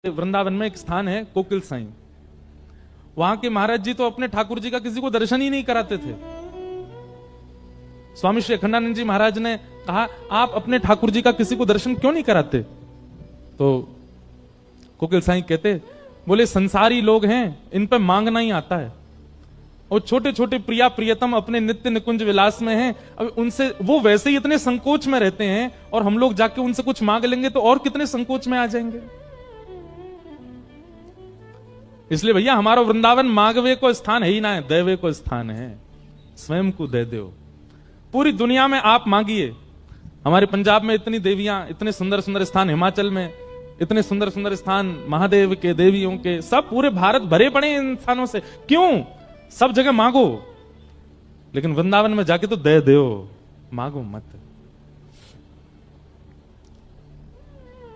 वृंदावन में एक स्थान है कोकिल साई। वहां के महाराज जी तो अपने ठाकुर जी का किसी को दर्शन ही नहीं कराते थे। स्वामी श्री अखंडानंद जी महाराज ने कहा, आप अपने ठाकुर जी का किसी को दर्शन क्यों नहीं कराते? तो कोकिल साई कहते, बोले संसारी लोग हैं, इन पर मांगना ही आता है। और छोटे छोटे प्रिया प्रियतम अपने नित्य निकुंज विलास में हैं, अब उनसे वो वैसे ही इतने संकोच में रहते हैं, और हम लोग जाके उनसे कुछ मांग लेंगे तो और कितने संकोच में आ जाएंगे। इसलिए भैया हमारा वृंदावन मांगवे को स्थान है ही ना है, देवे को स्थान है। स्वयं को दे दो। पूरी दुनिया में आप मांगिए। हमारे पंजाब में इतनी देवियां, इतने सुंदर सुंदर स्थान, हिमाचल में इतने सुंदर सुंदर स्थान महादेव के, देवियों के, सब पूरे भारत भरे पड़े हैं इन स्थानों से। क्यों? सब जगह मांगो, लेकिन वृंदावन में जाके तो दे दो, मांगो मत।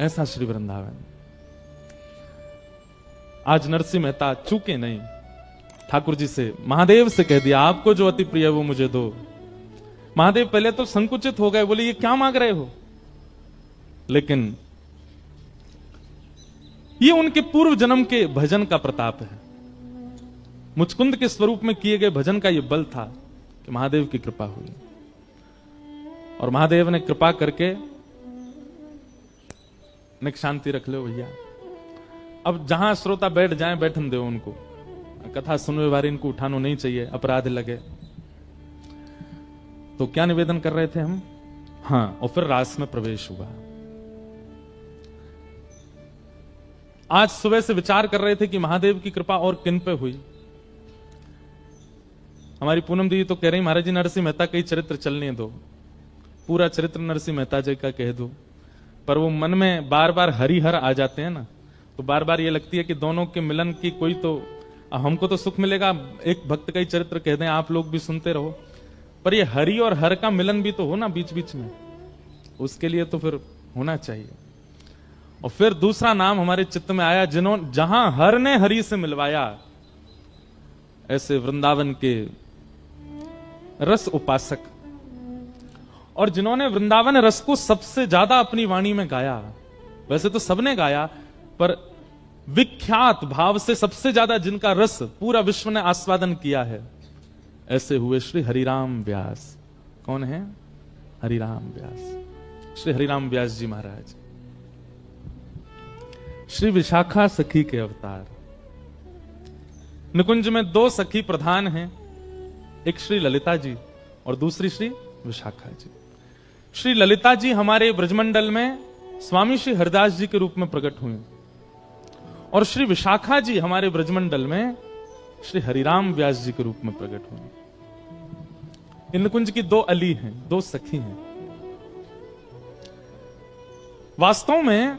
ऐसा श्री वृंदावन। आज नरसिंह मेहता चूके नहीं, ठाकुर जी से, महादेव से कह दिया, आपको जो अति प्रिय है वो मुझे दो। महादेव पहले तो संकुचित हो गए, बोले ये क्या मांग रहे हो? लेकिन ये उनके पूर्व जन्म के भजन का प्रताप है। मुचकुंद के स्वरूप में किए गए भजन का ये बल था कि महादेव की कृपा हुई, और महादेव ने कृपा करके निक शांति रख लो भैया। अब जहां श्रोता बैठ जाए, बैठन दो उनको, कथा सुनने वाले इनको उठानो नहीं चाहिए, अपराध लगे। तो क्या निवेदन कर रहे थे हम? हाँ, और फिर रास में प्रवेश हुआ। आज सुबह से विचार कर रहे थे कि महादेव की कृपा और किन पे हुई। हमारी पूनम दीदी तो कह रही, महाराज जी नरसिंह मेहता का ही चरित्र चलने दो, पूरा चरित्र नरसिंह मेहता जी का कह दो। पर वो मन में बार बार हरिहर आ जाते हैं ना, तो बार बार ये लगती है कि दोनों के मिलन की कोई तो, हमको तो सुख मिलेगा, एक भक्त का ही चरित्र कह दें, आप लोग भी सुनते रहो, पर ये हरि और हर का मिलन भी तो हो ना बीच बीच में, उसके लिए तो फिर होना चाहिए। और फिर दूसरा नाम हमारे चित्त में आया, जहां हर ने हरि से मिलवाया, ऐसे वृंदावन के रस उपासक, और जिन्होंने वृंदावन रस को सबसे ज्यादा अपनी वाणी में गाया। वैसे तो सबने गाया, पर विख्यात भाव से सबसे ज्यादा जिनका रस पूरा विश्व ने आस्वादन किया है, ऐसे हुए श्री हरिराम व्यास। कौन है? हरिराम व्यास। श्री हरिराम व्यास जी महाराज श्री विशाखा सखी के अवतार। निकुंज में दो सखी प्रधान हैं, एक श्री ललिता जी और दूसरी श्री विशाखा जी। श्री ललिता जी हमारे ब्रजमंडल में स्वामी श्री हरदास जी के रूप में प्रकट हुए, और श्री विशाखा जी हमारे ब्रजमंडल में श्री हरिराम व्यास जी के रूप में प्रकट हुए। इन निकुंज की दो अली हैं, दो सखी हैं। वास्तव में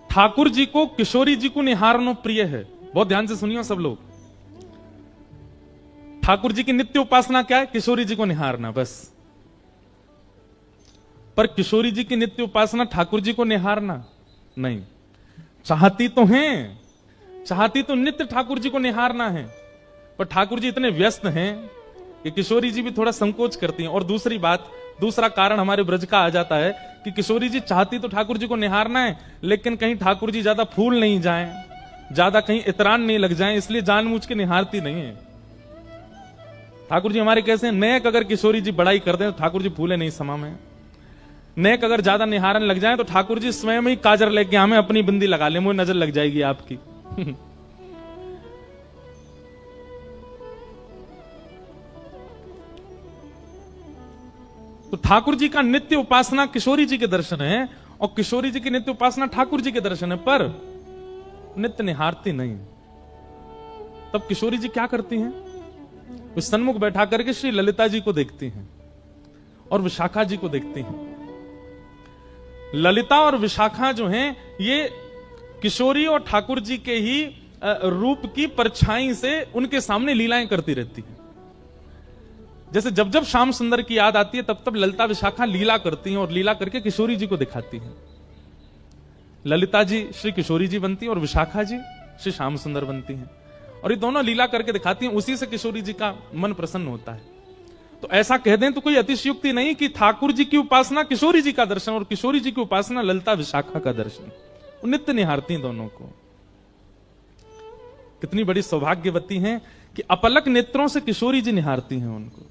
ठाकुर जी को किशोरी जी को निहारनो प्रिय है। बहुत ध्यान से सुनियो सब लोग। ठाकुर जी की नित्य उपासना क्या है? किशोरी जी को निहारना, बस। पर किशोरी जी की नित्य उपासना ठाकुर जी को निहारना नहीं। चाहती तो हैं, चाहती तो नित्य ठाकुर जी को निहारना है, पर ठाकुर जी इतने व्यस्त हैं कि किशोरी जी भी थोड़ा संकोच करती हैं। और दूसरी बात, दूसरा कारण हमारे ब्रज का आ जाता है कि किशोरी जी चाहती तो ठाकुर जी को निहारना है, लेकिन कहीं ठाकुर जी ज्यादा फूल नहीं जाएं, ज्यादा कहीं इतरान नहीं लग जाएं, इसलिए जानबूझ के निहारती नहीं है। ठाकुर जी हमारे कैसे हैं? नेक अगर किशोरी जी बड़ाई कर दें तो ठाकुर जी फूले नहीं समा में। नेक अगर ज्यादा निहारन लग जाए तो ठाकुर जी स्वयं ही काजर लेके हमें अपनी बिंदी लगा ले, मुझे नजर लग जाएगी आपकी। तो ठाकुर जी का नित्य उपासना किशोरी जी के दर्शन है, और किशोरी जी की नित्य उपासना ठाकुर जी के दर्शन है, पर नित्य निहारती नहीं। तब किशोरी जी क्या करती हैं? वे सन्मुख बैठा करके श्री ललिता जी को देखती हैं और विशाखा जी को देखती हैं। ललिता और विशाखा जो हैं, ये किशोरी और ठाकुर जी के ही रूप की परछाई से उनके सामने लीलाएं करती रहती हैं। जैसे जब जब श्याम सुंदर की याद आती है, तब तब ललिता विशाखा लीला करती हैं, और लीला करके किशोरी जी को दिखाती हैं। ललिता जी श्री किशोरी जी बनती हैं, और विशाखा जी श्री श्याम सुंदर बनती हैं, और ये दोनों लीला करके दिखाती हैं। उसी से किशोरी जी का मन प्रसन्न होता है। तो ऐसा कह दें तो कोई अतिशयोक्ति नहीं कि ठाकुर जी की उपासना किशोरी जी का दर्शन और किशोरी जी की उपासना ललिता विशाखा का दर्शन। वो नित्य निहारती दोनों को। कितनी बड़ी सौभाग्यवती हैं कि अपलक नेत्रों से किशोरी जी निहारती हैं उनको।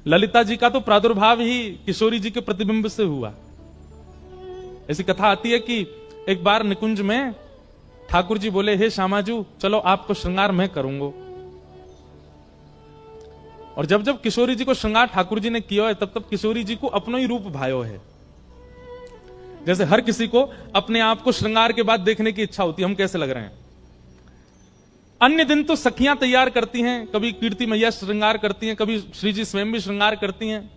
ललिता जी का तो प्रादुर्भाव ही किशोरी जी के प्रतिबिंब से हुआ। ऐसी कथा आती है कि एक बार निकुंज में ठाकुर जी बोले, हे श्यामाजू चलो आपको श्रृंगार मैं करूंगा। और जब जब किशोरी जी को श्रृंगार ठाकुर जी ने किया है तब तब किशोरी जी को अपनो ही रूप भायो है। जैसे हर किसी को अपने आप को श्रृंगार के बाद देखने की इच्छा होती है, हम कैसे लग रहे हैं। अन्य दिन तो सखियां तैयार करती हैं, कभी कीर्ति मैया श्रृंगार करती हैं, कभी श्री जी स्वयं भी श्रृंगार करती हैं,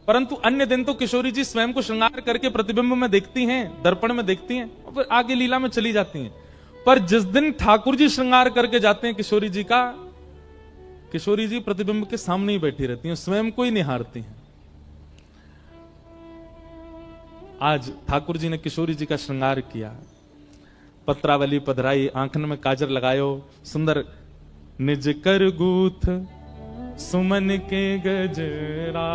परंतु अन्य दिन तो किशोरी जी स्वयं को श्रृंगार करके प्रतिबिंब में देखती हैं, दर्पण में देखती हैं और फिर आगे लीला में चली जाती हैं। पर जिस दिन ठाकुर जी श्रृंगार करके जाते हैं किशोरी जी का, किशोरी जी प्रतिबिंब के सामने ही बैठी रहती हैं, स्वयं को ही निहारती हैं। आज ठाकुर जी ने किशोरी जी का श्रृंगार किया, पत्रावली पधराई, आंखन में काजर लगायो, सुंदर निज कर गूथ सुमन के गजरा,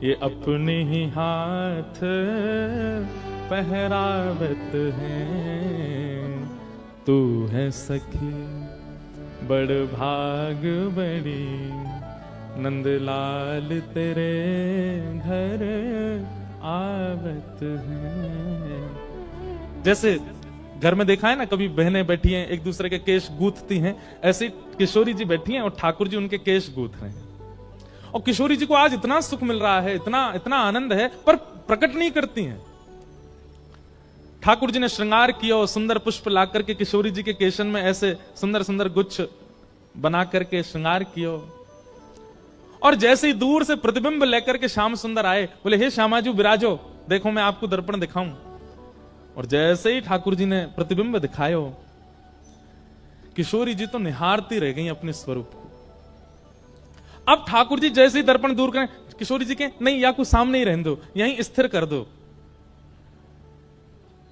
ये अपने ही हाथ पहरावत है। तू है सखी बड़ भाग बड़ी, नंदलाल तेरे घर आवत है। जैसे घर में देखा है ना, कभी बहनें बैठी हैं एक दूसरे के केश गूंथती हैं, ऐसे किशोरी जी बैठी हैं और ठाकुर जी उनके केश गूंथ रहे हैं। और किशोरी जी को आज इतना सुख मिल रहा है, इतना इतना आनंद है, पर प्रकट नहीं करती हैं। ठाकुर जी ने श्रृंगार किया और सुंदर पुष्प ला करके किशोरी जी के केशन में ऐसे सुंदर सुंदर गुच्छ बना करके श्रृंगार किया। और जैसे ही दूर से प्रतिबिंब लेकर के श्याम सुंदर आए, बोले हे श्यामाजू विराजो, देखो मैं आपको दर्पण दिखाऊं। और जैसे ही ठाकुर जी ने प्रतिबिंब दिखायो, किशोरी जी तो निहारती रह गई अपने स्वरूप को। अब ठाकुर जी जैसे ही दर्पण दूर करें, किशोरी जी के नहीं या कुछ सामने ही रहने दो, यहीं स्थिर कर दो।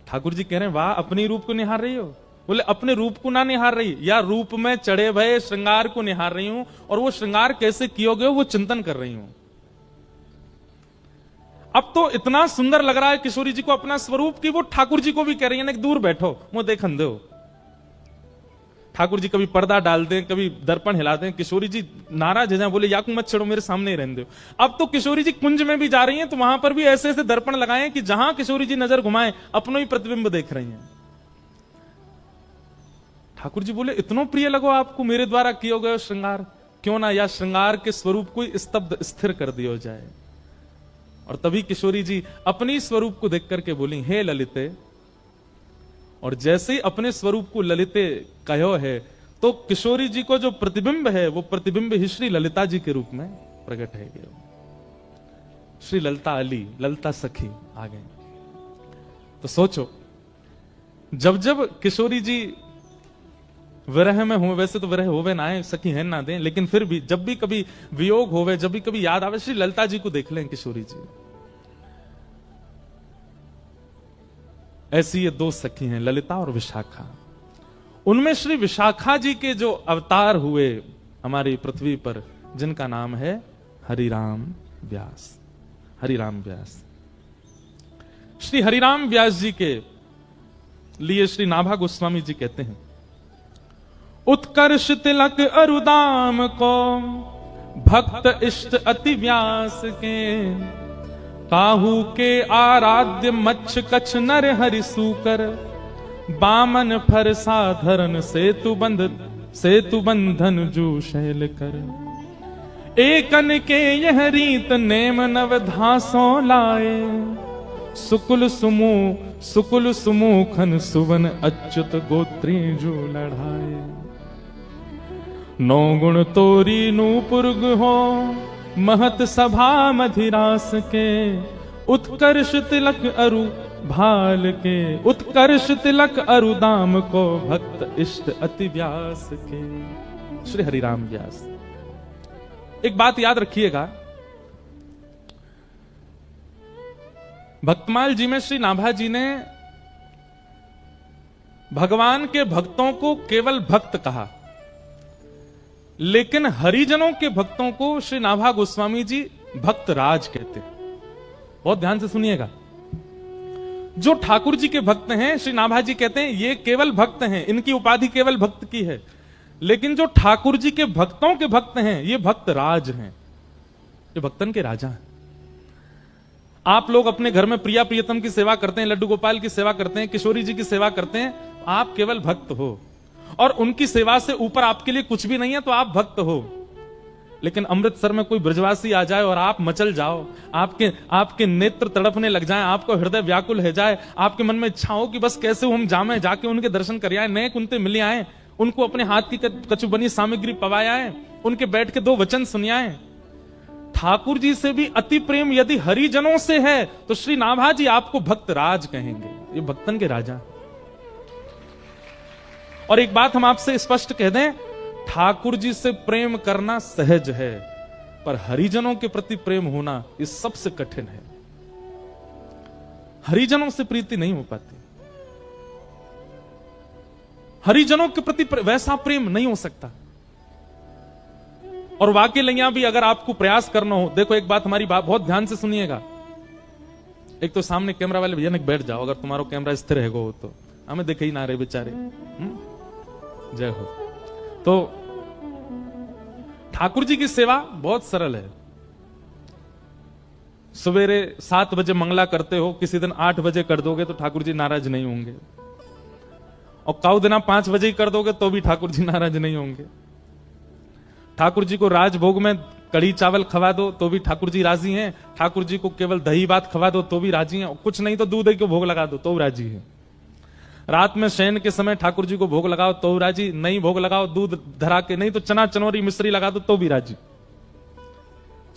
ठाकुर जी कह रहे हैं वाह, अपने रूप को निहार रही हो। बोले अपने रूप को ना निहार रही, या रूप में चढ़े भये श्रृंगार को निहार रही हूं, और वो श्रृंगार कैसे कियोगे वो चिंतन कर रही हूं। अब तो इतना सुंदर लग रहा है किशोरी जी को अपना स्वरूप की वो ठाकुर जी को भी कह रही है दूर बैठो, मुंह देखन दो। ठाकुर जी कभी पर्दा डाल दें, कभी दर्पण हिला दें, किशोरी जी नाराज है जाए, बोले याकू मत छेड़ो, मेरे सामने ही रहने दो। अब तो किशोरी जी कुंज में भी जा रही हैं तो वहां पर भी ऐसे ऐसे दर्पण लगाए कि जहां किशोरी जी नजर घुमाएं अपनो ही प्रतिबिंब देख रही हैं। ठाकुर जी बोले इतनो प्रिय लगो आपको मेरे द्वारा किया गया श्रृंगार, क्यों ना या श्रृंगार के स्वरूप को स्तब्ध स्थिर कर दिया जाए। और तभी किशोरी जी अपनी स्वरूप को देख करके बोली हे ललिते। और जैसे ही अपने स्वरूप को ललिते कहो है तो किशोरी जी को जो प्रतिबिंब है वो प्रतिबिंब ही श्री ललिता जी के रूप में प्रकट है गया। श्री ललिता अली, ललिता सखी आ गए। तो सोचो, जब जब किशोरी जी विरह में हो, वैसे तो विरह होवे ना है, सखी है ना दे, लेकिन फिर भी जब भी कभी वियोग होवे, जब भी कभी याद आवे, श्री ललिता जी को देख लें किशोरी जी। ऐसी ये दो सखी हैं, ललिता और विशाखा। उनमें श्री विशाखा जी के जो अवतार हुए हमारी पृथ्वी पर, जिनका नाम है हरिराम व्यास। हरिराम व्यास, श्री हरिराम व्यास जी के लिए श्री नाभा गोस्वामी जी कहते हैं, उत्कर्ष तिलक अरुदाम को भक्त इष्ट अति व्यास के, काहू के आराध्य मच्छ कच्छ नर हरि सूकर, बामन फर साधरन सेतु बंधन जू शैल कर, एकन के यह रीत नेम नव धासों लाए, सुकुल सुमुखन सुवन अच्युत गोत्री जो लढ़ाए, नौ गुण तोरी नूपुर्ग हो महत सभा मधिरास के, उत्कर्ष तिलक अरु भाल के, उत्कर्ष तिलक अरुदाम को भक्त इष्ट अति व्यास के। श्री हरिराम व्यास। एक बात याद रखिएगा, भक्तमाल जी में श्री नाभा जी ने भगवान के भक्तों को केवल भक्त कहा, लेकिन हरिजनों के भक्तों को श्री नाभा गोस्वामी जी भक्त राज कहते हैं। बहुत ध्यान से सुनिएगा। जो ठाकुर जी के भक्त हैं, श्री नाभा जी कहते हैं ये केवल भक्त हैं, इनकी उपाधि केवल भक्त की है। लेकिन जो ठाकुर जी के भक्तों के भक्त हैं, ये भक्त राज हैं, ये भक्तन के राजा हैं। आप लोग अपने घर में प्रिया प्रियतम की सेवा करते हैं, लड्डू गोपाल की सेवा करते हैं, किशोरी जी की सेवा करते हैं, आप केवल भक्त हो। और उनकी सेवा से ऊपर आपके लिए कुछ भी नहीं है तो आप भक्त हो। लेकिन अमृतसर में कोई ब्रजवासी आ जाए और आप मचल जाओ, आपके नेत्र तड़पने लग जाएं, आपको हृदय व्याकुल हो जाए, आपके मन में इच्छा हो कि बस कैसे हम जामे, जाके उनके दर्शन कर आए, नए कुंते मिले आए, उनको अपने हाथ की कचुबनी सामग्री पवाए, उनके बैठ के 2 वचन सुनियाए। ठाकुर जी से भी अति प्रेम यदि हरिजनों से है तो श्री नाभा जी आपको भक्त राज कहेंगे। ये भक्तन के राजा। और एक बात हम आपसे स्पष्ट कह दें, ठाकुर जी से प्रेम करना सहज है, पर हरिजनों के प्रति प्रेम होना ये सबसे कठिन है। हरिजनों से प्रीति नहीं हो पाती, हरिजनों के प्रति वैसा प्रेम नहीं हो सकता। और वाकई लैया भी अगर आपको प्रयास करना हो, देखो एक बात हमारी बात बहुत ध्यान से सुनिएगा। एक तो सामने कैमरा वाले भैया ने बैठ जाओ, अगर तुम्हारा कैमरा स्थिर है तो हमें देखे ही ना रहे बेचारे। जय हो। तो ठाकुर जी की सेवा बहुत सरल है। सवेरे 7 बजे मंगला करते हो, किसी दिन 8 बजे कर दोगे तो ठाकुर जी नाराज नहीं होंगे, और काउ दिना 5 बजे ही कर दोगे तो भी ठाकुर जी नाराज नहीं होंगे। ठाकुर जी को राजभोग में कढ़ी चावल खवा दो तो भी ठाकुर जी राजी हैं। ठाकुर जी को केवल दही भात खवा दो तो भी राजी हैं। कुछ नहीं तो दूध को भोग लगा दो तो राजी है। रात में शयन के समय ठाकुर जी को भोग लगाओ तो राजी, नहीं भोग लगाओ दूध धरा के, नहीं तो चना चनोरी मिश्री लगा दो तो भी राजी।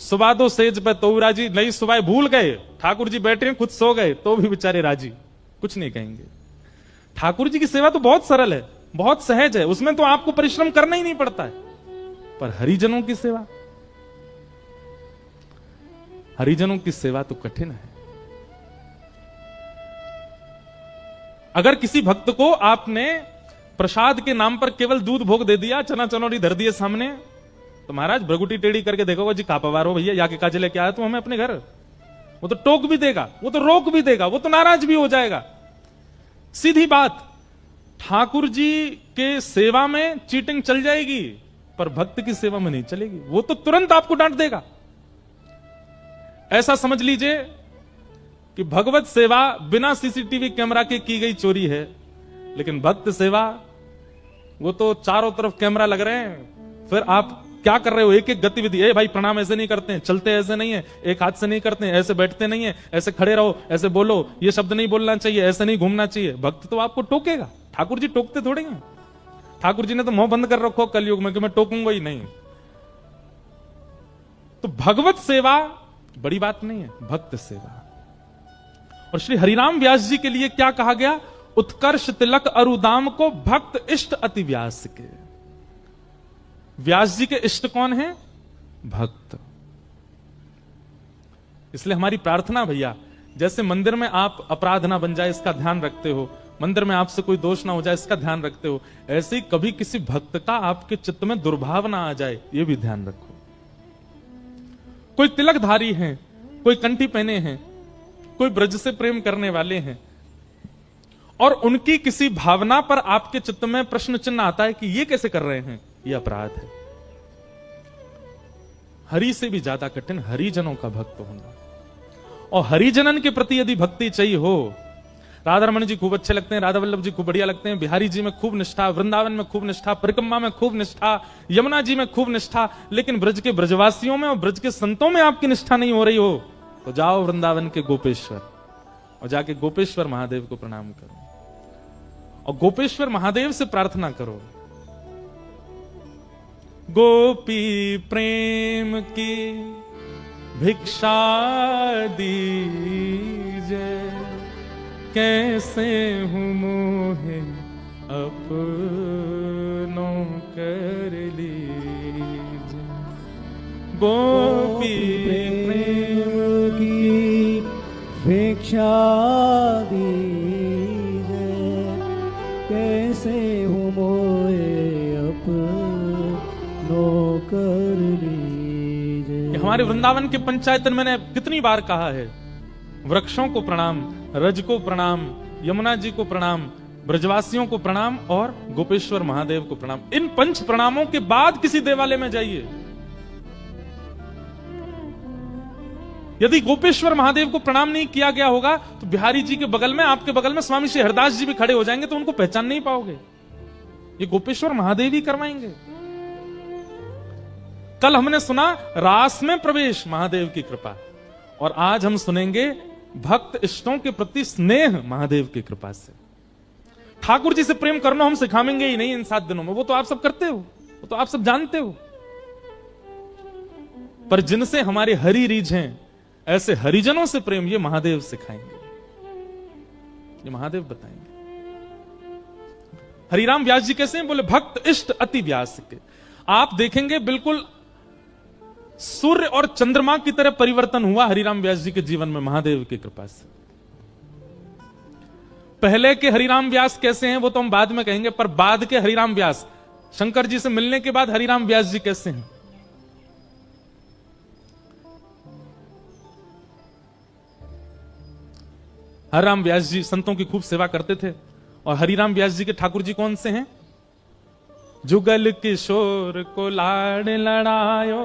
सुबह दो सेज पे तो राजी, नहीं सुबह भूल गए, ठाकुर जी बैठे हैं खुद सो गए तो भी बेचारे राजी, कुछ नहीं कहेंगे। ठाकुर जी की सेवा तो बहुत सरल है, बहुत सहज है, उसमें तो आपको परिश्रम करना ही नहीं पड़ता है। पर हरिजनों की सेवा, हरिजनों की सेवा तो कठिन है। अगर किसी भक्त को आपने प्रसाद के नाम पर केवल दूध भोग दे दिया, चना चनौरी धर दिए सामने, तो महाराज भ्रगुटी टेढ़ी करके देखोगे जी कापावार हो भैया, या के काजे लेके आया तू हमें अपने घर, वो तो टोक भी देगा, वो तो रोक भी देगा, वो तो नाराज भी हो जाएगा। सीधी बात, ठाकुर जी के सेवा में चीटिंग चल जाएगी पर भक्त की सेवा में नहीं चलेगी, वो तो तुरंत आपको डांट देगा। ऐसा समझ लीजिए कि भगवत सेवा बिना सीसीटीवी कैमरा के की गई चोरी है, लेकिन भक्त सेवा वो तो चारों तरफ कैमरा लग रहे हैं, फिर आप क्या कर रहे हो, एक एक गतिविधि, ए भाई प्रणाम ऐसे नहीं करते हैं, चलते ऐसे नहीं है, एक हाथ से नहीं करते हैं, ऐसे बैठते नहीं है, ऐसे खड़े रहो, ऐसे बोलो, ये शब्द नहीं बोलना चाहिए, ऐसे नहीं घूमना चाहिए। भक्त तो आपको टोकेगा, ठाकुर जी टोकते थोड़े हैं। ठाकुर जी ने तो मुंह बंद कर रखो कलयुग में कि मैं टोकूंगा ही नहीं। तो भगवत सेवा बड़ी बात नहीं है, भक्त सेवा। और श्री हरिराम व्यास जी के लिए क्या कहा गया, उत्कर्ष तिलक अरुदाम को भक्त इष्ट अति व्यास के। व्यास जी के इष्ट कौन है, भक्त। इसलिए हमारी प्रार्थना भैया, जैसे मंदिर में आप अपराध ना बन जाए इसका ध्यान रखते हो, मंदिर में आपसे कोई दोष ना हो जाए इसका ध्यान रखते हो, ऐसे ही कभी किसी भक्त का आपके चित्त में दुर्भाव ना आ जाए ये भी ध्यान रखो। कोई तिलकधारी हैं, कोई कंठी पहने हैं, कोई ब्रज से प्रेम करने वाले हैं, और उनकी किसी भावना पर आपके चित्त में प्रश्न चिन्ह आता है कि ये कैसे कर रहे हैं, ये अपराध है। हरि से भी ज्यादा कठिन हरिजनों का भक्त होना। और हरिजनन के प्रति यदि भक्ति चाहिए हो, राधा रमन जी खूब अच्छे लगते हैं, राधा वल्लभ जी खूब बढ़िया लगते हैं, बिहारी जी में खूब निष्ठा, वृंदावन में खूब निष्ठा, परिक्रमा में खूब निष्ठा, यमुना जी में खूब निष्ठा, लेकिन ब्रज के ब्रजवासियों में और ब्रज के संतों में आपकी निष्ठा नहीं हो रही हो, तो जाओ वृंदावन के गोपेश्वर और जाके गोपेश्वर महादेव को प्रणाम करो और गोपेश्वर महादेव से प्रार्थना करो, गोपी प्रेम की भिक्षा दीजिए, कैसे हूं मोहे अपनों कर लीजिए। गोपी प्रेम की भिक्षा दीजिए, कैसे हूं मोहे अपनों हमारे वृंदावन के पंचायत में मैंने कितनी बार कहा है, वृक्षों को प्रणाम, रज को प्रणाम, यमुना जी को प्रणाम, ब्रजवासियों को प्रणाम और गोपेश्वर महादेव को प्रणाम। इन पंच प्रणामों के बाद किसी देवालय में जाइए। यदि गोपेश्वर महादेव को प्रणाम नहीं किया गया होगा तो बिहारी जी के बगल में, आपके बगल में स्वामी श्री हरदास जी भी खड़े हो जाएंगे तो उनको पहचान नहीं पाओगे। ये गोपेश्वर महादेव ही करवाएंगे। कल हमने सुना रास में प्रवेश महादेव की कृपा, और आज हम सुनेंगे भक्त इष्टों के प्रति स्नेह महादेव की कृपा से। ठाकुर जी से प्रेम करना हम सिखाएंगे ही नहीं इन 7 दिनों में, वो तो आप सब करते हो, वो तो आप सब जानते हो। पर जिनसे हमारे हरि रीझ हैं, ऐसे हरिजनों से प्रेम ये महादेव सिखाएंगे, ये महादेव बताएंगे। हरिराम व्यास जी कैसे हैं? बोले भक्त इष्ट अति व्यास के। आप देखेंगे बिल्कुल सूर्य और चंद्रमा की तरह परिवर्तन हुआ हरिराम व्यास जी के जीवन में महादेव की कृपा से। पहले के हरिराम व्यास कैसे हैं वो तो हम बाद में कहेंगे, पर बाद के हरिराम व्यास, शंकर जी से मिलने के बाद हरिराम व्यास जी कैसे हैं? हरिराम व्यास जी संतों की खूब सेवा करते थे, और हरिराम व्यास जी के ठाकुर जी कौन से हैं? जुगल किशोर को लाड़ लड़ायो,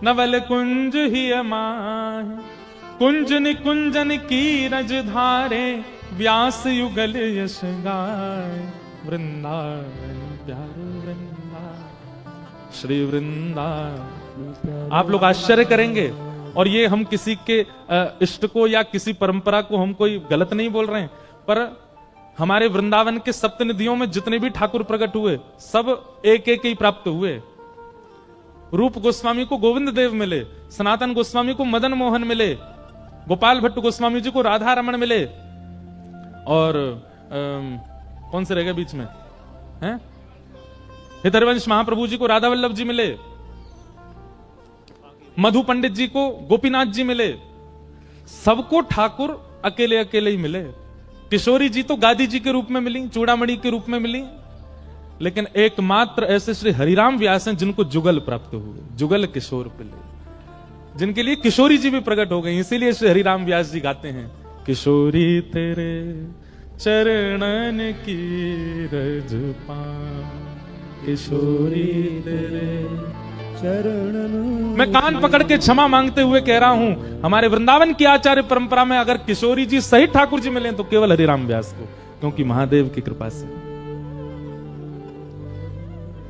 नवल कुंज ही अमाय, कुंज निकुंजन की रज धारे, व्यास युगल यश गाय, वृंदावन प्यारो वृंदावन श्री वृंदावन। आप लोग आश्चर्य करेंगे, और ये हम किसी के इष्ट को या किसी परंपरा को हम कोई गलत नहीं बोल रहे हैं, पर हमारे वृंदावन के सप्तनिधियों में जितने भी ठाकुर प्रकट हुए सब एक एक ही प्राप्त हुए। रूप गोस्वामी को गोविंद देव मिले, सनातन गोस्वामी को मदन मोहन मिले, गोपाल भट्ट गोस्वामी जी को राधा रमण मिले, और कौन से रह गए बीच में हैं? हितरवंश महाप्रभु जी को राधा वल्लभ जी मिले, मधु पंडित जी को गोपीनाथ जी मिले। सबको ठाकुर अकेले अकेले ही मिले। किशोरी जी तो गादी जी के रूप में मिली, चूड़ामणि के रूप में मिली, लेकिन एकमात्र ऐसे श्री हरिराम व्यास हैं जिनको जुगल प्राप्त हुए, जुगल किशोर पिले, जिनके लिए किशोरी जी भी प्रकट हो गई। इसीलिए श्री हरिराम व्यास जी गाते हैं, किशोरी तेरे चरणन की रज पाऊं, किशोरी तेरे चरणन। मैं कान पकड़ के क्षमा मांगते हुए कह रहा हूं, हमारे वृंदावन की आचार्य परंपरा में अगर किशोरी जी सहित ठाकुर जी मिले तो केवल हरिराम व्यास को, क्योंकि महादेव की कृपा से।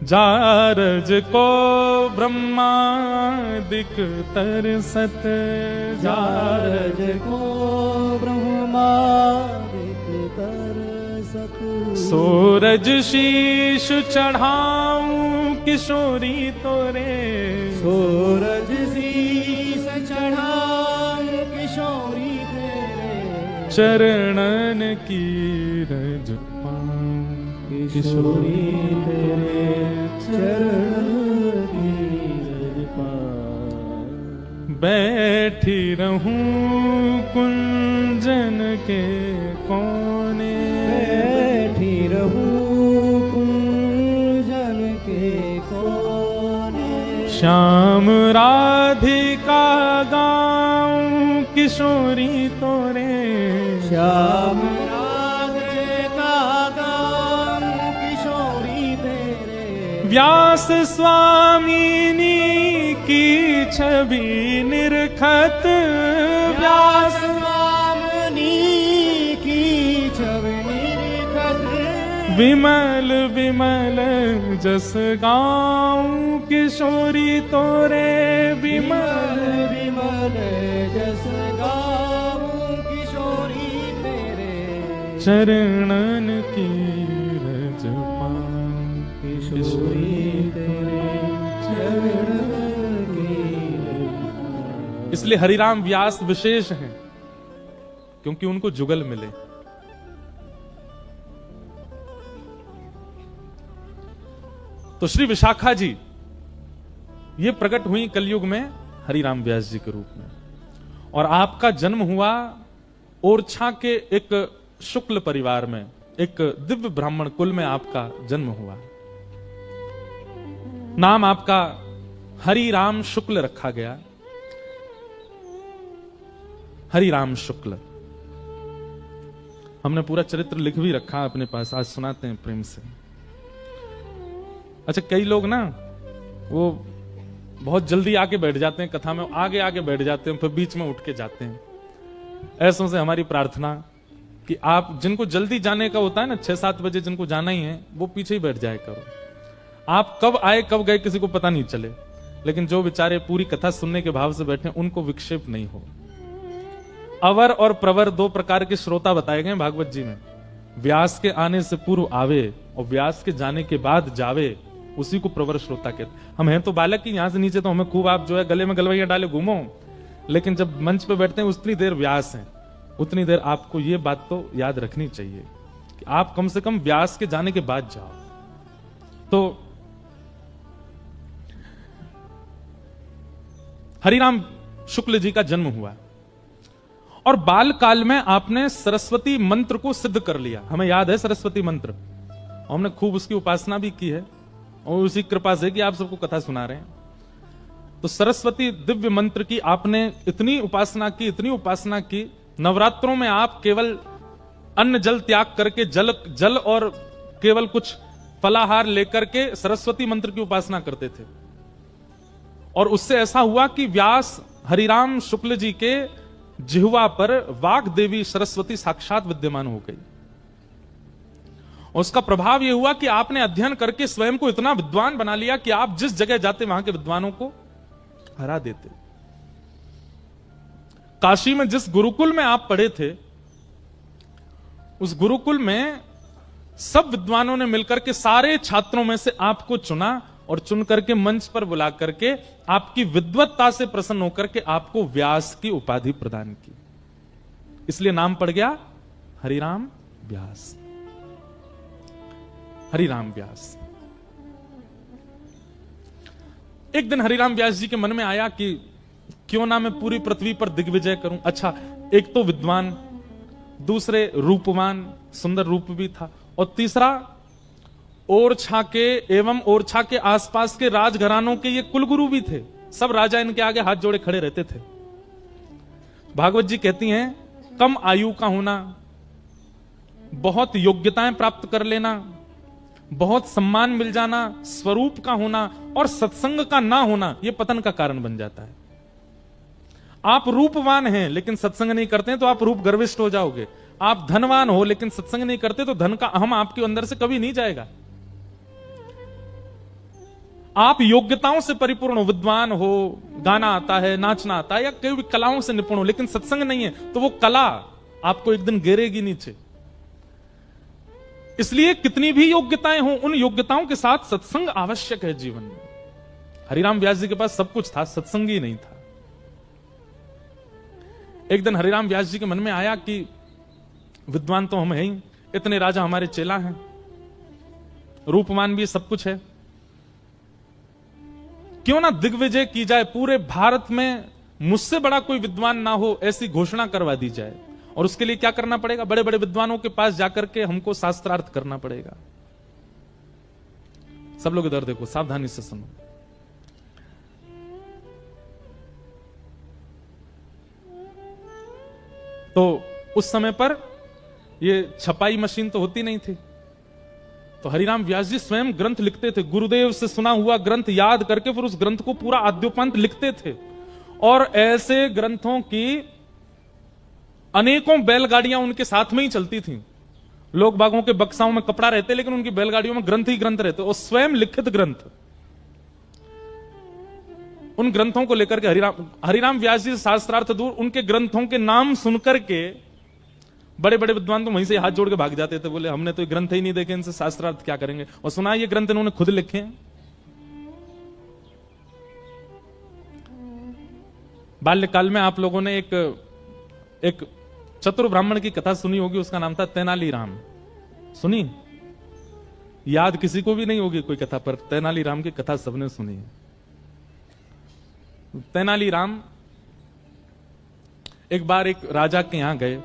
जारज को ब्रह्मादिक तरसत, जारज को ब्रह्मादिक तरसत, सूरज शीश चढ़ाऊं किशोरी तोरे, सूरज शीश चढ़ाऊं किशोरी तेरे, चरणन की रज पाऊं किशोरी तेरे, चरणन की रज पाऊं। बैठी रहूं कुंजन के कोने, बैठी रहूं कुंजन के कोने, श्याम राधिका गाऊं किशोरी तोरे, श्याम राधिका गाऊं किशोरी तेरे, व्यास स्वामिनी की छवि निरखत, व्यास स्वामिनी की छवि निरखत, विमल विमल जस गाऊं किशोरी तोरे, विमल विमल जस गाऊं किशोरी तेरे, चरणन की रज पाऊं किशोरी तेरे, चरणन की रज पाऊं। इसलिए हरिराम व्यास विशेष हैं, क्योंकि उनको जुगल मिले। तो श्री विशाखा जी ये प्रकट हुई कलयुग में हरिराम व्यास जी के रूप में, और आपका जन्म हुआ ओरछा के एक शुक्ल परिवार में, एक दिव्य ब्राह्मण कुल में आपका जन्म हुआ। नाम आपका हरिराम शुक्ल रखा गया। हरिराम शुक्ल। हमने पूरा चरित्र लिख भी रखा है अपने पास, आज सुनाते हैं प्रेम से। अच्छा, कई लोग ना वो बहुत जल्दी आके बैठ जाते हैं कथा में, आगे आगे बैठ जाते हैं, फिर बीच में उठ के जाते हैं। ऐसों से हमारी प्रार्थना कि आप जिनको जल्दी जाने का होता है ना, 6-7 बजे जिनको जाना ही है, वो पीछे ही बैठ जाए करो। आप कब आए कब गए किसी को पता नहीं चले, लेकिन जो बेचारे पूरी कथा सुनने के भाव से बैठे उनको विक्षेप नहीं हो। अवर और प्रवर 2 प्रकार के श्रोता बताए गए भागवत जी में। व्यास के आने से पूर्व आवे और व्यास के जाने के बाद जावे, उसी को प्रवर श्रोता कहते। हम हैं तो बालक की, यहां से नीचे तो हमें खूब आप जो है गले में गलवैया डाले घूमो, लेकिन जब मंच पे बैठते हैं उतनी देर व्यास हैं, उतनी देर आपको ये बात तो याद रखनी चाहिए कि आप कम से कम व्यास के जाने के बाद जाओ। तो हरिराम शुक्ल जी का जन्म हुआ और बाल काल में आपने सरस्वती मंत्र को सिद्ध कर लिया। हमें याद है सरस्वती मंत्र, और हमने खूब उसकी उपासना भी की है, और उसी कृपा से कि आप सबको कथा सुना रहे हैं। तो सरस्वती दिव्य मंत्र की आपने इतनी उपासना की, नवरात्रों में आप केवल अन्न जल त्याग करके जल और केवल कुछ फलाहार लेकर के सरस्वती मंत्र की उपासना करते थे। और उससे ऐसा हुआ कि व्यास हरिराम शुक्ल जी के जिह्वा पर वाग देवी सरस्वती साक्षात विद्यमान हो गई। और उसका प्रभाव यह हुआ कि आपने अध्ययन करके स्वयं को इतना विद्वान बना लिया कि आप जिस जगह जाते वहां के विद्वानों को हरा देते। काशी में जिस गुरुकुल में आप पढ़े थे, उस गुरुकुल में सब विद्वानों ने मिलकर के सारे छात्रों में से आपको चुना और चुन करके मंच पर बुला करके आपकी विद्वत्ता से प्रसन्न होकर के आपको व्यास की उपाधि प्रदान की। इसलिए नाम पड़ गया हरिराम व्यास। हरिराम व्यास। एक दिन हरिराम व्यास जी के मन में आया कि क्यों ना मैं पूरी पृथ्वी पर दिग्विजय करूं। अच्छा, एक तो विद्वान, दूसरे रूपवान, सुंदर रूप भी था, और तीसरा ओरछा के एवं ओरछा के आसपास के राजघरानों के ये कुलगुरु भी थे। सब राजा इनके आगे हाथ जोड़े खड़े रहते थे। भागवत जी कहती हैं, कम आयु का होना, बहुत योग्यताएं प्राप्त कर लेना, बहुत सम्मान मिल जाना, स्वरूप का होना और सत्संग का ना होना, यह पतन का कारण बन जाता है। आप रूपवान हैं लेकिन सत्संग नहीं करते हैं तो आप रूप गर्विष्ठ हो जाओगे। आप धनवान हो लेकिन सत्संग नहीं करते तो धन का अहम आपके अंदर से कभी नहीं जाएगा। आप योग्यताओं से परिपूर्ण हो, विद्वान हो, गाना आता है, नाचना आता है, या कोई भी कलाओं से निपुण हो, लेकिन सत्संग नहीं है तो वो कला आपको एक दिन गिरेगी नीचे। इसलिए कितनी भी योग्यताएं हो, उन योग्यताओं के साथ सत्संग आवश्यक है जीवन में। हरिराम व्यास जी के पास सब कुछ था, सत्संग ही नहीं था। एक दिन हरिराम व्यास जी के मन में आया कि विद्वान तो हम हैं ही, इतने राजा हमारे चेला हैं, रूपवान भी सब कुछ है, क्यों ना दिग्विजय की जाए, पूरे भारत में मुझसे बड़ा कोई विद्वान ना हो ऐसी घोषणा करवा दी जाए। और उसके लिए क्या करना पड़ेगा? बड़े बड़े विद्वानों के पास जाकर के हमको शास्त्रार्थ करना पड़ेगा। सब लोग इधर देखो, सावधानी से सुनो। तो उस समय पर ये छपाई मशीन तो होती नहीं थी, तो हरिराम व्यास जी स्वयं ग्रंथ लिखते थे। गुरुदेव से सुना हुआ ग्रंथ याद करके फिर उस ग्रंथ को पूरा आद्योपंत लिखते थे। और ऐसे ग्रंथों की अनेकों बैलगाड़ियां उनके साथ में ही चलती थीं। लोग बागों के बक्साओं में कपड़ा रहते लेकिन उनकी बैलगाड़ियों में ग्रंथ ही ग्रंथ रहते, और स्वयं लिखित ग्रंथ। उन ग्रंथों को लेकर के हरिराम व्यास जी शास्त्रार्थ दूर, उनके ग्रंथों के नाम सुनकर के बड़े बड़े विद्वान तो वहीं से हाथ जोड़ के भाग जाते थे, बोले हमने तो ये ग्रंथ ही नहीं देखे, इनसे शास्त्रार्थ क्या करेंगे। और सुना ये ग्रंथ इन्होंने खुद लिखे हैं। बाल्यकाल में आप लोगों ने एक चतुर ब्राह्मण की कथा सुनी होगी, उसका नाम था तेनालीराम। सुनी? याद किसी को भी नहीं होगी कोई कथा, पर तेनालीराम की कथा सबने सुनी है। तेनालीराम एक बार एक राजा के यहां गए,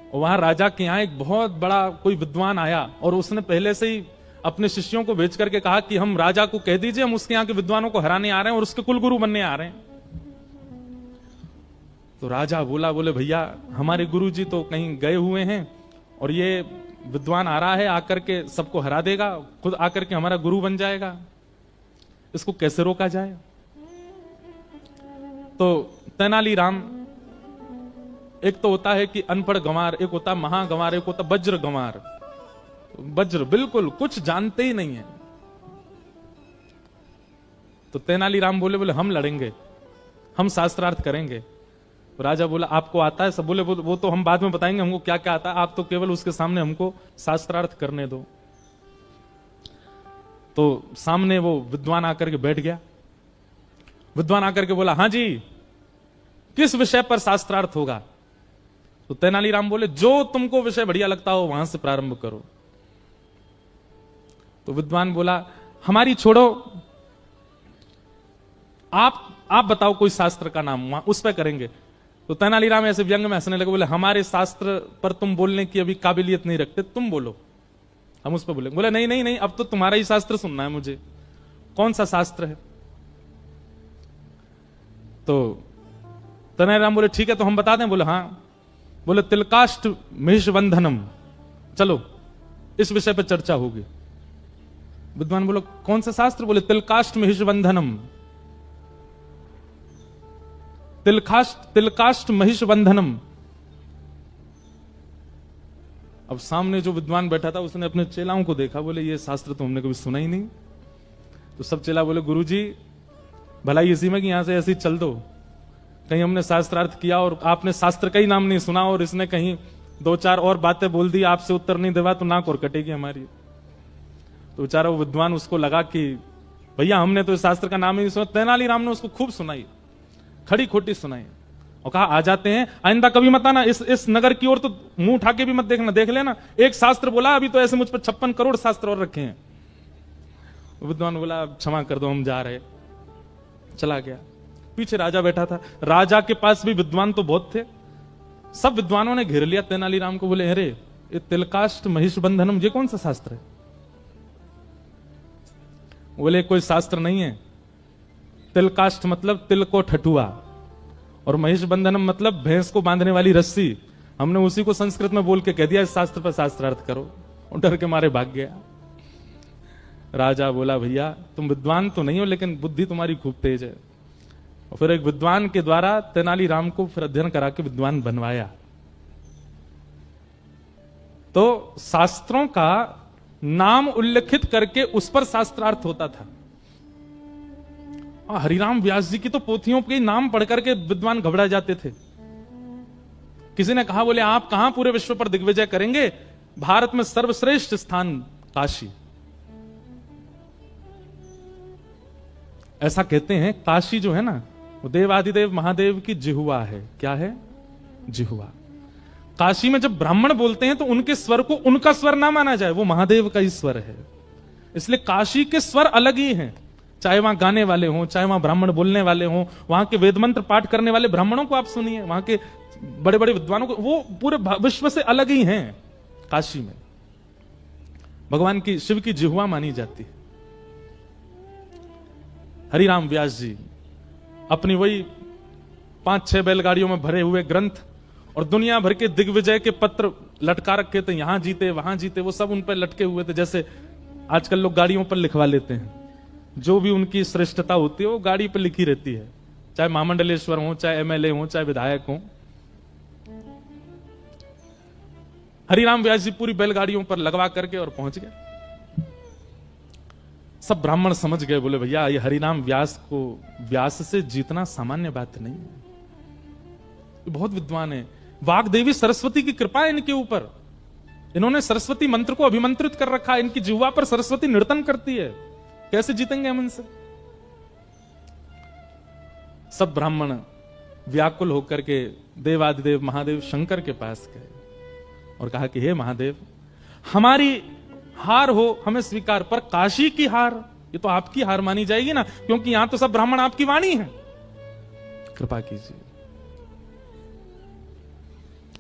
और वहां राजा के यहां एक बहुत बड़ा कोई विद्वान आया, और उसने पहले से ही अपने शिष्यों को भेज करके कहा कि हम राजा को कह दीजिए हम उसके यहां के विद्वानों को हराने आ रहे हैं और उसके कुलगुरु बनने आ रहे हैं। तो राजा बोले भैया हमारे गुरुजी तो कहीं गए हुए हैं और ये विद्वान आ रहा है, आकर के सबको हरा देगा, खुद आकर के हमारा गुरु बन जाएगा, इसको कैसे रोका जाए। तो तेनालीराम, एक तो होता है कि अनपढ़ गंवार, एक होता महागंवार, एक होता वज्र गंवार। वज्र बिल्कुल कुछ जानते ही नहीं है। तो तेनालीराम बोले हम लड़ेंगे, हम शास्त्रार्थ करेंगे। तो राजा बोला आपको आता है सब? बोले वो तो हम बाद में बताएंगे हमको क्या क्या आता है, आप तो केवल उसके सामने हमको शास्त्रार्थ करने दो। तो सामने वो विद्वान आकर के बैठ गया। विद्वान आकर के बोला हाँ जी, किस विषय पर शास्त्रार्थ होगा? तो तेनालीराम बोले जो तुमको विषय बढ़िया लगता हो वहां से प्रारंभ करो। तो विद्वान बोला हमारी छोड़ो, आप बताओ कोई शास्त्र का नाम, उस पर करेंगे। तो तेनालीराम ऐसे व्यंग में हंसने लगे, बोले हमारे शास्त्र पर तुम बोलने की अभी काबिलियत नहीं रखते, तुम बोलो, हम उस पर बोलेंगे। बोले नहीं नहीं नहीं, अब तो तुम्हारा ही शास्त्र सुनना है मुझे, कौन सा शास्त्र है? तो तेनालीराम बोले ठीक है तो हम बता दें? बोले हाँ। बोले तिलकाष्ट महिष बंधनम, चलो इस विषय पर चर्चा होगी। विद्वान बोलो कौन सा शास्त्र? बोले तिलकाष्ट महिष बंधनम। तिलकाष्ट महिष बंधनम। अब सामने जो विद्वान बैठा था उसने अपने चेलाओं को देखा, बोले ये शास्त्र तो हमने कभी सुना ही नहीं। तो सब चेला बोले गुरुजी भलाई इसी में कि यहां से ऐसे ही चल दो, कहीं हमने शास्त्रार्थ किया और आपने शास्त्र का ही नाम नहीं सुना और इसने कहीं दो चार और बातें बोल दी, आपसे उत्तर नहीं देवा तो नाक और कटेगी हमारी। तो बेचारा वो विद्वान, उसको लगा कि भैया हमने तो इस शास्त्र का नाम ही नहीं सुना। तेनालीराम ने उसको खूब सुनाई, खड़ी खोटी सुनाई और कहा आ जाते हैं, आइंदा कभी मत आना इस नगर की ओर, तो मुंह उठा के भी मत देखना, देख लेना एक शास्त्र बोला, अभी तो ऐसे मुझ पर 56 करोड़ शास्त्र और रखे हैं। विद्वान बोला क्षमा कर दो हम जा रहे, चला गया। पीछे राजा बैठा था, राजा के पास भी विद्वान तो बहुत थे, सब विद्वानों ने घेर लिया तेनालीराम को। बोले अरे ये तिलकाष्ट महिष बंधनम ये कौन सा शास्त्र है? बोले कोई शास्त्र नहीं है, तिलकाष्ट मतलब तिल को ठठुआ और महिष बंधनम मतलब भैंस को बांधने वाली रस्सी। हमने उसी को संस्कृत में बोल के कह दिया इस शास्त्र पर शास्त्रार्थ करो, और डर के मारे भाग गया। राजा बोला भैया तुम विद्वान तो नहीं हो लेकिन बुद्धि तुम्हारी खूब तेज है। और फिर एक विद्वान के द्वारा तेनालीराम को फिर अध्ययन करा के विद्वान बनवाया। तो शास्त्रों का नाम उल्लेखित करके उस पर शास्त्रार्थ होता था। हरिराम व्यास जी की तो पोथियों के नाम पढ़ करके विद्वान घबरा जाते थे। किसी ने कहा बोले आप कहां पूरे विश्व पर दिग्विजय करेंगे, भारत में सर्वश्रेष्ठ स्थान काशी। ऐसा कहते हैं काशी जो है ना वो देवाधिदेव महादेव की जिह्वा है। क्या है? जिह्वा। काशी में जब ब्राह्मण बोलते हैं तो उनके स्वर को उनका स्वर ना माना जाए, वो महादेव का ही स्वर है। इसलिए काशी के स्वर अलग ही हैं, चाहे वहां गाने वाले हों, चाहे वहां ब्राह्मण बोलने वाले हों, वहां के वेद मंत्र पाठ करने वाले ब्राह्मणों को आप सुनिए, वहां के बड़े बड़े विद्वानों को, वो पूरे विश्व से अलग ही हैं। काशी में भगवान की, शिव की जिह्वा मानी जाती है। हरिराम व्यास जी अपनी वही 5-6 बैलगाड़ियों में भरे हुए ग्रंथ और दुनिया भर के दिग्विजय के पत्र लटका रखे थे, यहां जीते वहां जीते, वो सब उन पर लटके हुए थे। जैसे आजकल लोग गाड़ियों पर लिखवा लेते हैं, जो भी उनकी श्रेष्ठता होती है वो गाड़ी पर लिखी रहती है, चाहे महामंडलेश्वर हो, चाहे एमएलए हो, चाहे विधायक हो। हरिराम व्यास जी पूरी बैलगाड़ियों पर लगवा करके और पहुंच गए। सब ब्राह्मण समझ गए, बोले भैया ये हरिनाम व्यास को व्यास से जीतना सामान्य बात नहीं है, ये बहुत विद्वान है, वाग्देवी सरस्वती की कृपा है इनके ऊपर, इन्होंने सरस्वती मंत्र को अभिमंत्रित कर रखा है, इनकी जिह्वा पर सरस्वती नर्तन करती है, कैसे जीतेंगे हम इनसे? सब ब्राह्मण व्याकुल होकर के देवादिदेव महादेव शंकर के पास गए और कहा कि हे महादेव हमारी हार हो हमें स्वीकार, पर काशी की हार ये तो आपकी हार मानी जाएगी ना, क्योंकि यहां तो सब ब्राह्मण आपकी वाणी है, कृपा कीजिए।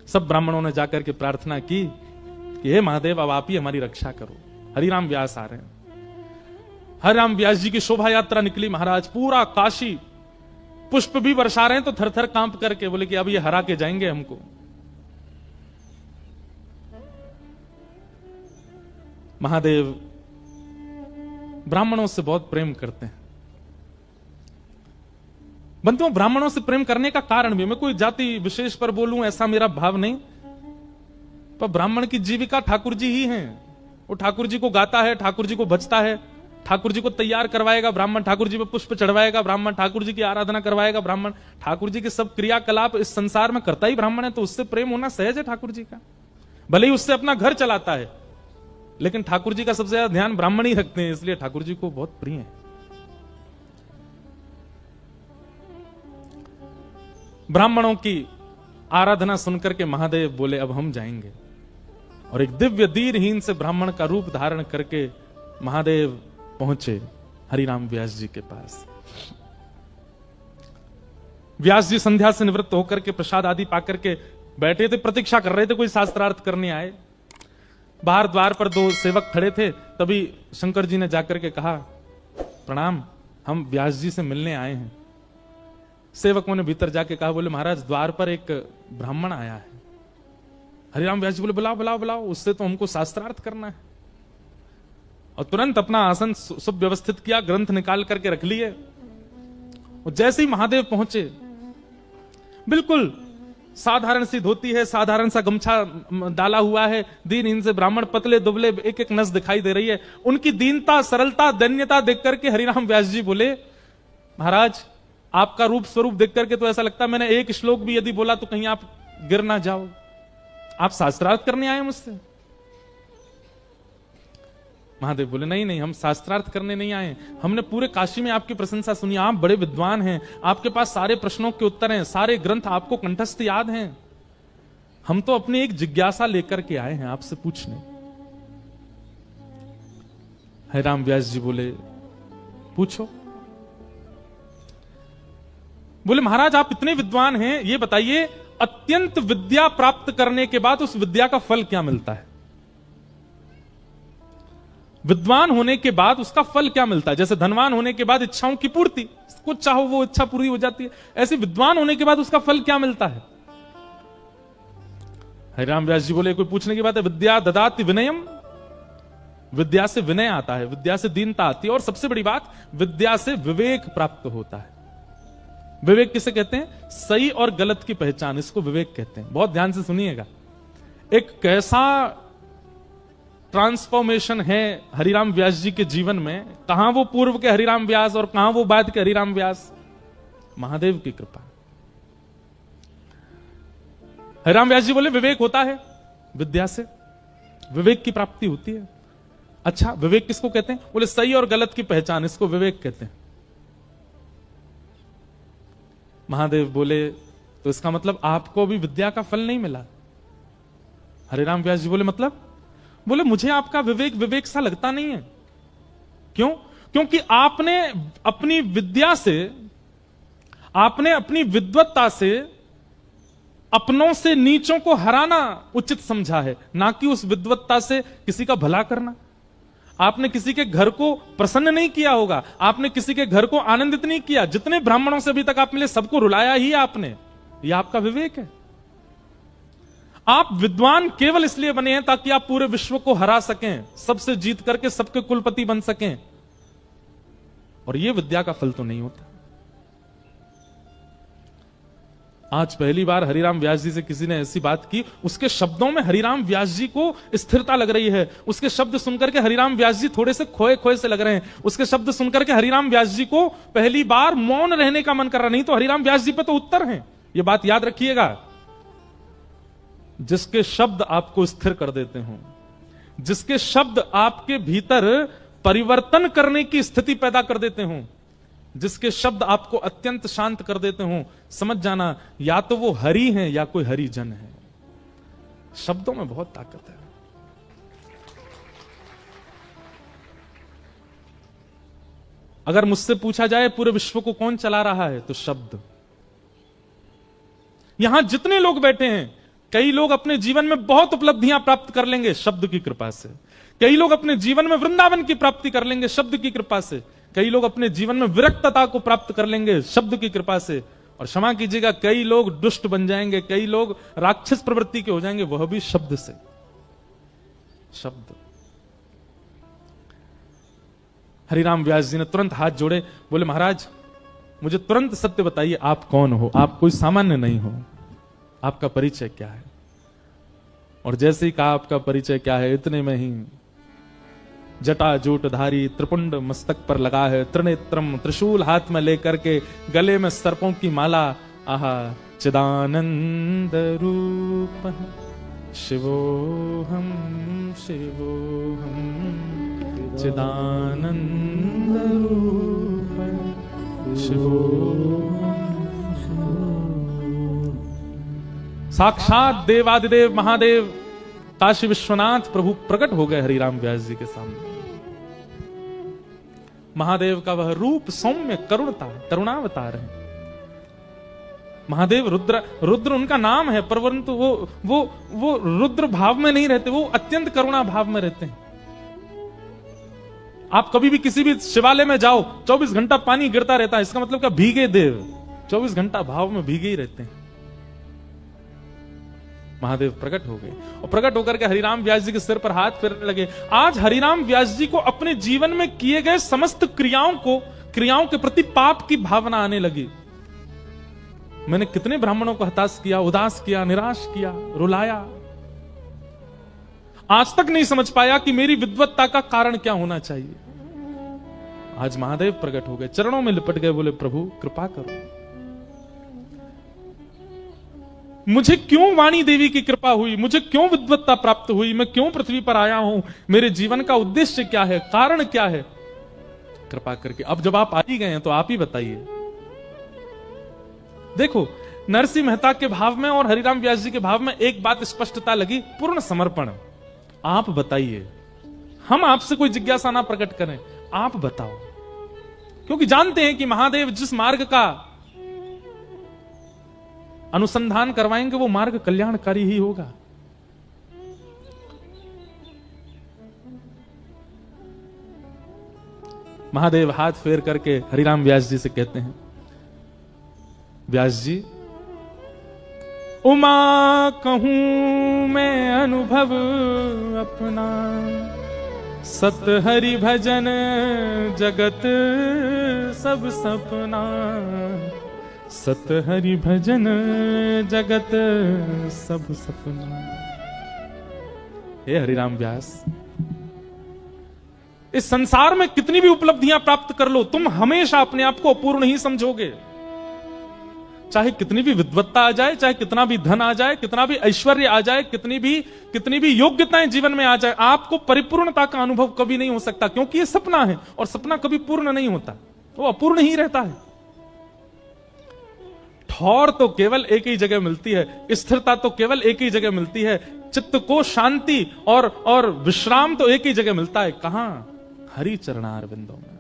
सब ब्राह्मणों ने जाकर के प्रार्थना की कि हे महादेव अब आप ही हमारी रक्षा करो। हरिराम व्यास आ रहे हैं। हरिराम व्यास जी की शोभा यात्रा निकली महाराज, पूरा काशी पुष्प भी बरसा रहे हैं तो थर थर कांप करके बोले कि अब ये हरा के जाएंगे हमको। महादेव ब्राह्मणों से बहुत प्रेम करते हैं। बंधुओं, ब्राह्मणों से प्रेम करने का कारण भी, मैं कोई जाति विशेष पर बोलूं ऐसा मेरा भाव नहीं, पर ब्राह्मण की जीविका ठाकुर जी ही हैं। वो ठाकुर जी को गाता है, ठाकुर जी को भजता है, ठाकुर जी को तैयार करवाएगा ब्राह्मण, ठाकुर जी पे पुष्प चढ़वाएगा ब्राह्मण, ठाकुर जी की आराधना करवाएगा ब्राह्मण, ठाकुर जी के सब क्रियाकलाप इस संसार में करता ही ब्राह्मण है। तो उससे प्रेम होना सहज है ठाकुर जी का। भले ही उससे अपना घर चलाता है, लेकिन ठाकुर जी का सबसे ज्यादा ध्यान ब्राह्मण ही रखते हैं, इसलिए ठाकुर जी को बहुत प्रिय है। ब्राह्मणों की आराधना सुनकर के महादेव बोले अब हम जाएंगे, और एक दिव्य दीनहीन से ब्राह्मण का रूप धारण करके महादेव पहुंचे हरिराम व्यास जी के पास। व्यास जी संध्या से निवृत्त होकर के प्रसाद आदि पाकर के बैठे थे, प्रतीक्षा कर रहे थे कोई शास्त्रार्थ करने आए। बाहर द्वार पर दो सेवक खड़े थे, तभी शंकर जी ने जाकर के कहा प्रणाम, हम व्यास जी से मिलने आए हैं। सेवकों ने भीतर जाके कहा, बोले महाराज द्वार पर एक ब्राह्मण आया है। हरिराम व्यास जी बोले बुलाओ बुलाओ बुलाओ, उससे तो हमको शास्त्रार्थ करना है। और तुरंत अपना आसन सुव्यवस्थित किया, ग्रंथ निकाल करके रख लिए। और जैसे ही महादेव पहुंचे, बिल्कुल साधारण सी धोती है, साधारण सा गमछा डाला हुआ है, दीनहीन से ब्राह्मण, पतले दुबले, एक एक नस दिखाई दे रही है। उनकी दीनता, सरलता, दैन्यता देख करके हरिराम व्यास जी बोले महाराज आपका रूप स्वरूप देख करके तो ऐसा लगता है मैंने एक श्लोक भी यदि बोला तो कहीं आप गिर ना जाओ। आप शास्त्रार्थ करने आए मुझसे? महादेव बोले नहीं नहीं, हम शास्त्रार्थ करने नहीं आए, हमने पूरे काशी में आपकी प्रशंसा सुनी, आप बड़े विद्वान हैं, आपके पास सारे प्रश्नों के उत्तर हैं, सारे ग्रंथ आपको कंठस्थ याद हैं। हम तो अपनी एक जिज्ञासा लेकर के आए हैं आपसे पूछने। हरिराम व्यास जी बोले पूछो। बोले महाराज आप इतने विद्वान हैं, ये बताइए अत्यंत विद्या प्राप्त करने के बाद उस विद्या का फल क्या मिलता है? विद्वान होने के बाद उसका फल क्या मिलता है? जैसे धनवान होने के बाद इच्छाओं की पूर्ति, कुछ चाहो वो इच्छा पूरी हो जाती है, ऐसे विद्वान होने के बाद उसका फल क्या मिलता है? हरिराम व्यास जी बोले कोई पूछने की बात है? विद्या ददाति विनयम, विद्या से विनय आता है, विद्या से दीनता आती है, और सबसे बड़ी बात विद्या से विवेक प्राप्त होता है। विवेक किसे कहते हैं? सही और गलत की पहचान, इसको विवेक कहते हैं। बहुत ध्यान से सुनिएगा, एक कैसा ट्रांसफॉर्मेशन है हरिराम व्यास जी के जीवन में। कहां वो पूर्व के हरिराम व्यास और कहां वो बाद के हरिराम व्यास? महादेव की कृपा। हरिराम व्यास जी बोले विवेक होता है विद्या से, विवेक की प्राप्ति होती है। अच्छा, विवेक किसको कहते हैं? बोले सही और गलत की पहचान, इसको विवेक कहते हैं। महादेव बोले तो इसका मतलब आपको भी विद्या का फल नहीं मिला? हरिराम व्यास जी बोले मतलब? बोले मुझे आपका विवेक विवेक सा लगता नहीं है। क्यों? क्योंकि आपने अपनी विद्या से, आपने अपनी विद्वत्ता से अपनों से नीचों को हराना उचित समझा है, ना कि उस विद्वत्ता से किसी का भला करना। आपने किसी के घर को प्रसन्न नहीं किया होगा, आपने किसी के घर को आनंदित नहीं किया। जितने ब्राह्मणों से अभी तक आप मिले सबको रुलाया ही आपने, यह आपका विवेक है। आप विद्वान केवल इसलिए बने हैं ताकि आप पूरे विश्व को हरा सकें, सबसे जीत करके सबके कुलपति बन सकें, और यह विद्या का फल तो नहीं होता। आज पहली बार हरिराम व्यास जी से किसी ने ऐसी बात की, उसके शब्दों में हरिराम व्यास जी को स्थिरता लग रही है। उसके शब्द सुनकर के हरिराम व्यास जी थोड़े से खोए खोए से लग रहे हैं। उसके शब्द सुनकर के हरिराम व्यास जी को पहली बार मौन रहने का मन कर रहा। नहीं तो हरिराम व्यास जी पे तो उत्तर हैं, ये बात याद रखिएगा। जिसके शब्द आपको स्थिर कर देते हो, जिसके शब्द आपके भीतर परिवर्तन करने की स्थिति पैदा कर देते हो, जिसके शब्द आपको अत्यंत शांत कर देते हो, समझ जाना या तो वो हरि हैं या कोई हरिजन है। शब्दों में बहुत ताकत है। अगर मुझसे पूछा जाए पूरे विश्व को कौन चला रहा है, तो शब्द। यहां जितने लोग बैठे हैं, कई लोग अपने जीवन में बहुत उपलब्धियां प्राप्त कर लेंगे शब्द की कृपा से। कई लोग अपने जीवन में वृंदावन की प्राप्ति कर लेंगे शब्द की कृपा से। कई लोग अपने जीवन में विरक्तता को प्राप्त कर लेंगे शब्द की कृपा से, और क्षमा कीजिएगा कई लोग दुष्ट बन जाएंगे, कई लोग राक्षस प्रवृत्ति के हो जाएंगे, वह भी शब्द से। शब्द। हरिराम व्यास जी ने तुरंत हाथ जोड़े, बोले महाराज मुझे तुरंत सत्य बताइए, आप कौन हो? आप कोई सामान्य नहीं हो, आपका परिचय क्या है? और जैसे ही कहा आपका परिचय क्या है, इतने में ही जटा जूटधारी त्रिपुंड मस्तक पर लगा है, त्रिनेत्रम त्रिशूल हाथ में लेकर के, गले में सर्पों की माला, आहा चिदानंद रूप शिवोहम शिवोहम चिदानंद रूप शिवोहम। साक्षात देवादिदेव महादेव काशी विश्वनाथ प्रभु प्रकट हो गए हरिराम व्यास जी के सामने। महादेव का वह रूप सौम्य करुणता, करुणावतार है। महादेव रुद्र उनका नाम है, परंतु वो रुद्र भाव में नहीं रहते, वो अत्यंत करुणा भाव में रहते हैं। आप कभी भी किसी भी शिवालय में जाओ, 24 घंटा पानी गिरता रहता है, इसका मतलब क्या? भीगे देव 24 घंटा भाव में भीगे ही रहते हैं। महादेव प्रकट हो गए और प्रकट होकर के हरिराम व्यास जी के सिर पर हाथ फेरने लगे। आज हरिराम व्यास जी को अपने जीवन में किए गए समस्त क्रियाओं के प्रति पाप की भावना आने लगी। मैंने कितने ब्राह्मणों को हताश किया, उदास किया, निराश किया, रुलाया। आज तक नहीं समझ पाया कि मेरी विद्वत्ता का कारण क्या होना चाहिए। आज महादेव प्रकट हो गए, चरणों में लिपट गए, बोले प्रभु कृपा करो, मुझे क्यों वाणी देवी की कृपा हुई, मुझे क्यों विद्वत्ता प्राप्त हुई, मैं क्यों पृथ्वी पर आया हूं, मेरे जीवन का उद्देश्य क्या है, कारण क्या है, कृपा करके। अब जब आप आ ही गए हैं तो आप ही बताइए। देखो नरसिंह मेहता के भाव में और हरिराम व्यास जी के भाव में एक बात स्पष्टता लगी, पूर्ण समर्पण। आप बताइए, हम आपसे कोई जिज्ञासा ना प्रकट करें, आप बताओ, क्योंकि जानते हैं कि महादेव जिस मार्ग का अनुसंधान करवाएंगे वो मार्ग कल्याणकारी ही होगा। महादेव हाथ फेर करके हरिराम व्यास जी से कहते हैं, व्यास जी उमा कहूं मैं अनुभव अपना, सत हरि भजन जगत सब सपना, सत हरि भजन जगत सब सपना। हे हरिराम व्यास, इस संसार में कितनी भी उपलब्धियां प्राप्त कर लो, तुम हमेशा अपने आप को अपूर्ण ही समझोगे। चाहे कितनी भी विद्वत्ता आ जाए, चाहे कितना भी धन आ जाए, कितना भी ऐश्वर्य आ जाए, कितनी भी योग्यताएं जीवन में आ जाए, आपको परिपूर्णता का अनुभव कभी नहीं हो सकता, क्योंकि ये सपना है और सपना कभी पूर्ण नहीं होता, वो अपूर्ण ही रहता है। ठौर तो केवल एक ही जगह मिलती है, स्थिरता तो केवल एक ही जगह मिलती है, चित्त को शांति और विश्राम तो एक ही जगह मिलता है। कहां? हरि चरणारविंदों में।